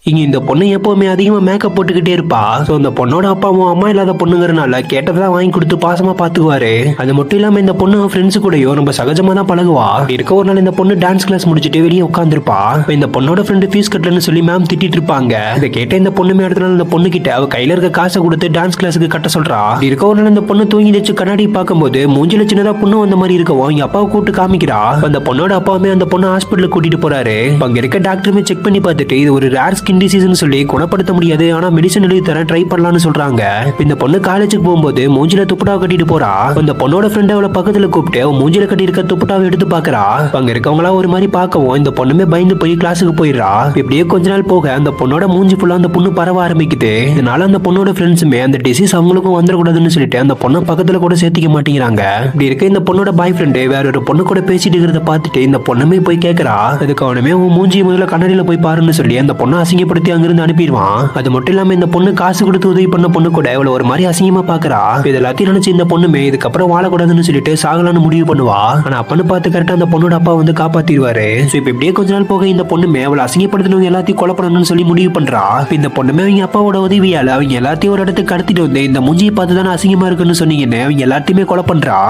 இங்க இந்த பொண்ணு எப்பவுமே அதிகமா மேக்கப் போட்டுக்கிட்டே இருப்பா. சோ இந்த பொண்ணோட அப்பாவும் அம்மா இல்லாத பொண்ணுங்கிறனால கேட்டதெல்லாம் வாங்கி கொடுத்து பாசமா பாத்துக்குவாரு. அது மட்டும் இல்லாம இந்த பொண்ணு ஃப்ரெண்ட்ஸ் கூடயும் ரொம்ப சகஜமா தான் பழகுவா. இருக்க ஒரு நாள் இந்த பொண்ணு டான்ஸ் கிளாஸ் முடிச்சுட்டு வெளியே உட்காந்துருப்பா. இந்த பொண்ணோட ஃப்ரெண்டு ஃபீஸ் கட்டலன்னு சொல்லி மேம் திட்டிட்டு இருப்பாங்க. இதை கேட்ட இந்த பொண்ணுமே அடுத்த நாள் இந்த பொண்ணு கிட்ட அவ கையில இருக்க காசை கொடுத்து டான்ஸ் கிளாஸுக்கு கட்ட சொல்றா. இருக்க ஒரு நாள் இந்த பொண்ணு தூங்கி வச்சு கண்ணாடி பார்க்கும்போது மூஞ்சில சின்னதா பொண்ணு வந்த மாதிரி இருக்கவும் அவங்க அப்பாவை கூப்பிட்டு காமிக்கிறா. அந்த பொண்ணோட அப்பாவுமே அந்த பொண்ணு ஹாஸ்பிட்டலுக்கு கூட்டிட்டு போறாரு. அங்க இருக்க டாக்டருமே செக் பண்ணி பார்த்துட்டு இது ஒரு ரேர் ஸ்கின் டிசீஸ்னு சொல்லி குணப்படுத்த முடியாது, ஆனா மெடிசன் எழுதி தர ட்ரை பண்ணலாம்னு சொல்றாங்க. இந்த பொண்ணு காலேஜுக்கு போகும்போது மூஞ்சில துப்பட்டாவை கட்டிட்டு போறா. அந்த பொண்ணோட ஃப்ரெண்ட் அவளை பக்கத்துல கூப்பிட்டு அவன் மூஞ்சில கட்டி இருக்க துப்பட்டாவை எடுத்து பாக்குறா. அங்க இருக்கவங்களா ஒரு மாதிரி பார்க்கவும் இந்த பொண்ணுமே பயந்து போய் கிளாஸுக்கு போயிடுறா. இப்படியே கொஞ்ச நாள் போக அந்த பொண்ணோட மூஞ்சி ஃபுல்லா அந்த பொண்ணு பரவ ஆரம்பிக்குது. இதனால அந்த பொண்ணோட ஃப்ரெண்ட்ஸுமே அந்த டிசீஸ் அவங்களுக்கும் வந்துடக்கூடாதுன்னு சொல்லிட்டு அந்த பொண்ணை பக்கத்துல கூட சேர்த்திக்க மாட்டேங்கிறாங்க. இப்படி இருக்க இந்த பொண்ணோட பாய் ஃப்ரெண்டு வேற ஒரு பொண்ணு கூட பேசிட்டு இருக்கிறத பார்த்துட்டு இந்த பொண்ணுமே போய் கேட்கறா. அதுக்கு அவனுமே உன் மூஞ்சி முதல்ல கண்ணாடியில போய் பாருன்னு சொல்லி அந்த பொண்ணை அசிங்கப்படுத்தி அங்கிருந்து அனுப்பிடுவான். அது மட்டும் இல்லாம இந்த பொண்ணு காசு கொடுத்து உதவி பண்ண பொண்ணு கூட இவ்வளவு ஒரு மாதிரி அசிங்கமா பாக்குறா. இது எல்லாத்தையும் நினைச்சு இந்த பொண்ணுமே இதுக்கப்புறம் வாழக்கூடாதுன்னு சொல்லிட்டு சாகலான்னு முடிவு பண்ணுவா. ஆனா அப்பன்னு பார்த்து கரெக்டா அந்த பொண்ணோட அப்பா வந்து காப்பாத்திடுவாரு. இப்படியே கொஞ்ச நாள் போக இந்த பொண்ணுமே அவளை அசிங்கப்படுத்தினவங்க எல்லாத்தையும் கொலை பண்ணணும்னு சொல்லி முடிவு பண்றா. இந்த பொண்ணுமே அவங்க அப்பாவோட உதவியால அவங்க எல்லாத்தையும் ஒரு இடத்துக்கு கடத்திட்டு வந்து இந்த மூஞ்சியை பார்த்து தானே அசிங்கமா இருக்குன்னு சொன்னீங்கன்னு அவங்க எல்லாத்தையுமே கொலை பண்றா.